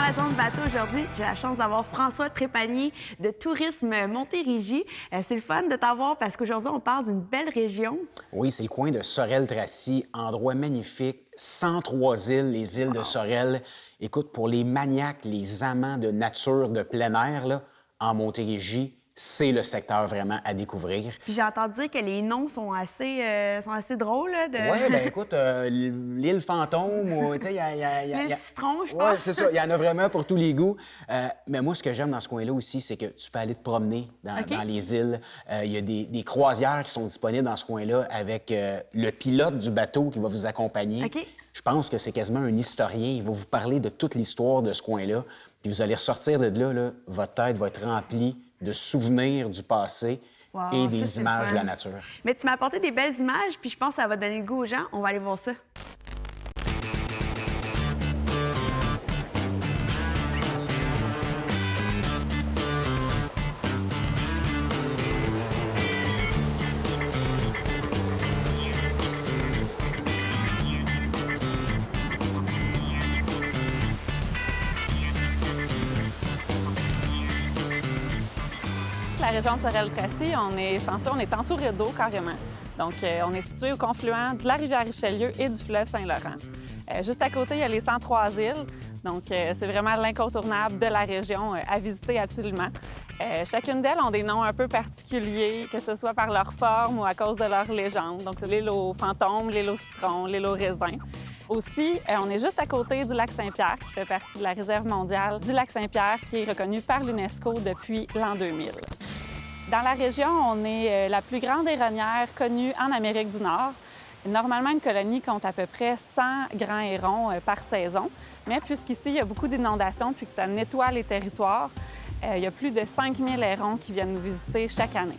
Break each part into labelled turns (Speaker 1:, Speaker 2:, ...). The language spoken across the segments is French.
Speaker 1: la zone bateau aujourd'hui, j'ai la chance d'avoir François Trépanier de Tourisme Montérégie. C'est le fun de t'avoir parce qu'aujourd'hui, on parle d'une belle région.
Speaker 2: Oui, c'est le coin de Sorel-Tracy, endroit magnifique, 103 îles, les îles de Sorel. Écoute, pour les maniaques, les amants de nature, de plein air, là, en Montérégie, c'est le secteur vraiment à découvrir.
Speaker 1: Puis j'ai entendu dire que les noms sont assez drôles. Là, de...
Speaker 2: Oui, bien écoute, l'île Fantôme, ou, tu sais,
Speaker 1: Le citron, je pense.
Speaker 2: Oui, c'est ça, il y en a vraiment pour tous les goûts. Mais moi, ce que j'aime dans ce coin-là aussi, c'est que tu peux aller te promener dans les îles. Il y a des croisières qui sont disponibles dans ce coin-là avec le pilote du bateau qui va vous accompagner.
Speaker 1: OK.
Speaker 2: Je pense que c'est quasiment un historien. Il va vous parler de toute l'histoire de ce coin-là. Puis vous allez ressortir de là, votre tête va être remplie de souvenirs du passé et des images de la nature.
Speaker 1: Mais tu m'as apporté des belles images, puis je pense que ça va donner le goût aux gens. On va aller voir ça.
Speaker 3: La région de Sorel-Tracy, on est chanceux, on est entouré d'eau carrément. Donc, on est situé au confluent de la rivière Richelieu et du fleuve Saint-Laurent. Juste à côté, il y a les 103 îles. Donc, c'est vraiment l'incontournable de la région à visiter absolument. Chacune d'elles ont des noms un peu particuliers, que ce soit par leur forme ou à cause de leur légende. Donc, c'est l'île aux fantômes, l'île aux citrons, l'île aux raisins. Aussi, on est juste à côté du lac Saint-Pierre, qui fait partie de la réserve mondiale du lac Saint-Pierre, qui est reconnue par l'UNESCO depuis l'an 2000. Dans la région, on est la plus grande héronière connue en Amérique du Nord. Normalement, une colonie compte à peu près 100 grands hérons par saison, mais puisqu'ici, il y a beaucoup d'inondations puis que ça nettoie les territoires, il y a plus de 5000 hérons qui viennent nous visiter chaque année.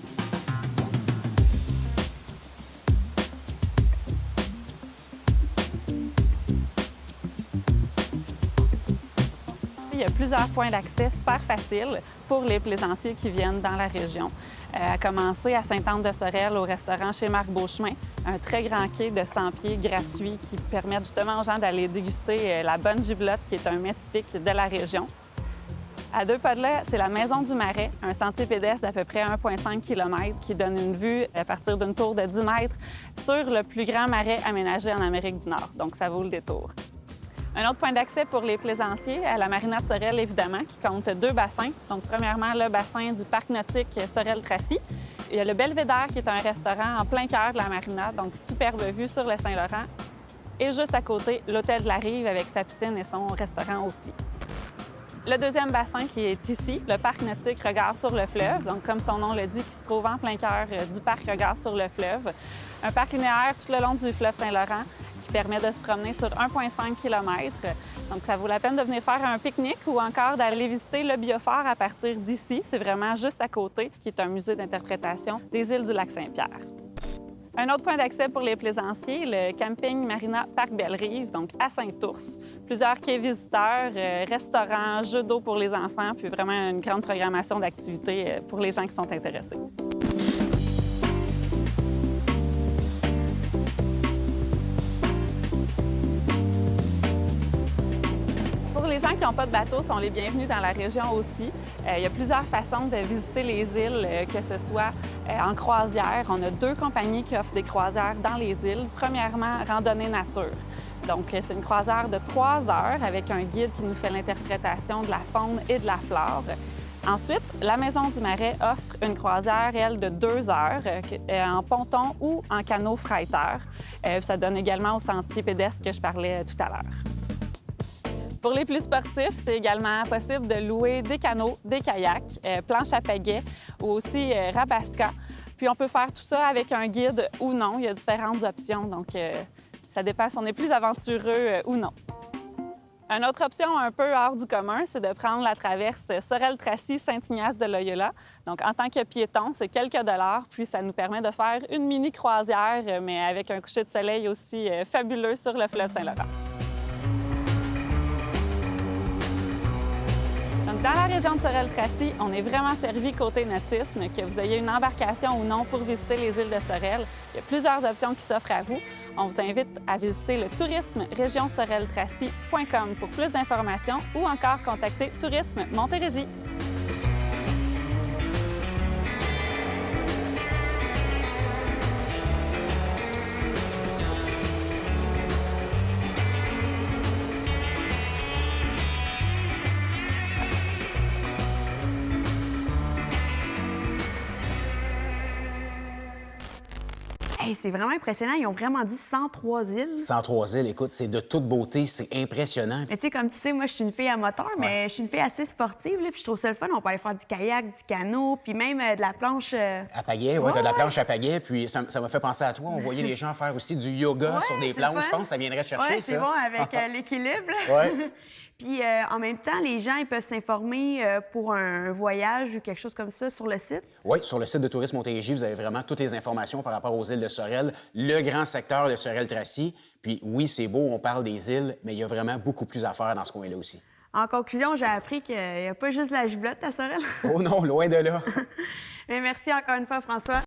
Speaker 3: Il y a plusieurs points d'accès super faciles pour les plaisanciers qui viennent dans la région. À commencer à Sainte-Anne-de-Sorel, au restaurant chez Marc Beauchemin, un très grand quai de 100 pieds gratuit qui permet justement aux gens d'aller déguster la bonne giblotte, qui est un mets typique de la région. À 2 pas de là, c'est la Maison du Marais, un sentier pédestre d'à peu près 1,5 km qui donne une vue à partir d'une tour de 10 mètres sur le plus grand marais aménagé en Amérique du Nord. Donc, ça vaut le détour. Un autre point d'accès pour les plaisanciers, à la marina de Sorel, évidemment, qui compte 2 bassins. Donc, premièrement, le bassin du parc nautique Sorel-Tracy. Il y a le Belvédère, qui est un restaurant en plein cœur de la marina, donc superbe vue sur le Saint-Laurent. Et juste à côté, l'hôtel de la Rive avec sa piscine et son restaurant aussi. Le deuxième bassin qui est ici, le parc nautique Regard sur le fleuve, donc comme son nom le dit, qui se trouve en plein cœur du parc Regard sur le fleuve. Un parc linéaire tout le long du fleuve Saint-Laurent qui permet de se promener sur 1,5 km. Donc, ça vaut la peine de venir faire un pique-nique ou encore d'aller visiter le Biophare à partir d'ici. C'est vraiment juste à côté, qui est un musée d'interprétation des îles du lac Saint-Pierre. Un autre point d'accès pour les plaisanciers, le camping Marina Parc Belle-Rive, donc à Saint-Ours. Plusieurs quais visiteurs, restaurants, jeux d'eau pour les enfants, puis vraiment une grande programmation d'activités pour les gens qui sont intéressés. Pour les gens qui n'ont pas de bateau, sont les bienvenus dans la région aussi. Il y a plusieurs façons de visiter les îles, que ce soit en croisière. On a 2 compagnies qui offrent des croisières dans les îles. Premièrement, randonnée nature. Donc, c'est une croisière de 3 heures avec un guide qui nous fait l'interprétation de la faune et de la flore. Ensuite, la Maison du Marais offre une croisière, elle, de 2 heures en ponton ou en canot freighter. Ça donne également au sentier pédestre que je parlais tout à l'heure. Pour les plus sportifs, c'est également possible de louer des canots, des kayaks, planches à pagaie ou aussi rabasca. Puis on peut faire tout ça avec un guide ou non. Il y a différentes options, donc ça dépend si on est plus aventureux ou non. Une autre option un peu hors du commun, c'est de prendre la traverse Sorel-Tracy-Saint-Ignace-de-Loyola. Donc, en tant que piéton, c'est quelques dollars, puis ça nous permet de faire une mini-croisière, mais avec un coucher de soleil aussi fabuleux sur le fleuve Saint-Laurent. Une Dans la région de Sorel-Tracy, on est vraiment servi côté nautisme, que vous ayez une embarcation ou non pour visiter les îles de Sorel. Il y a plusieurs options qui s'offrent à vous. On vous invite à visiter le tourisme regionsoreltracy.com pour plus d'informations ou encore contacter Tourisme Montérégie.
Speaker 1: Hey, c'est vraiment impressionnant. Ils ont vraiment dit 103 îles.
Speaker 2: 103 îles, écoute, c'est de toute beauté, c'est impressionnant.
Speaker 1: Mais tu sais, comme tu sais, moi, je suis une fille à moteur, mais je suis une fille assez sportive, là, puis je trouve ça le fun. On peut aller faire du kayak, du canot, puis même de la planche.
Speaker 2: À pagaie, oui, t'as de la planche à pagaie, puis ça m'a fait penser à toi. On voyait les gens faire aussi du yoga sur des
Speaker 1: c'est
Speaker 2: planches.
Speaker 1: fun.
Speaker 2: Je pense que ça viendrait chercher,
Speaker 1: Ouais,
Speaker 2: ça.
Speaker 1: c'est bon avec l'équilibre.
Speaker 2: Ouais.
Speaker 1: Puis en même temps, les gens ils peuvent s'informer pour un voyage ou quelque chose comme ça sur le site.
Speaker 2: Oui, sur le site de Tourisme Montérégie, vous avez vraiment toutes les informations par rapport aux îles de Sorel, le grand secteur de Sorel-Tracy. Puis oui, c'est beau, on parle des îles, mais il y a vraiment beaucoup plus à faire dans ce coin-là aussi.
Speaker 1: En conclusion, j'ai appris qu'il n'y a pas juste la giblotte à Sorel.
Speaker 2: Oh non, loin de là.
Speaker 1: Mais merci encore une fois, François.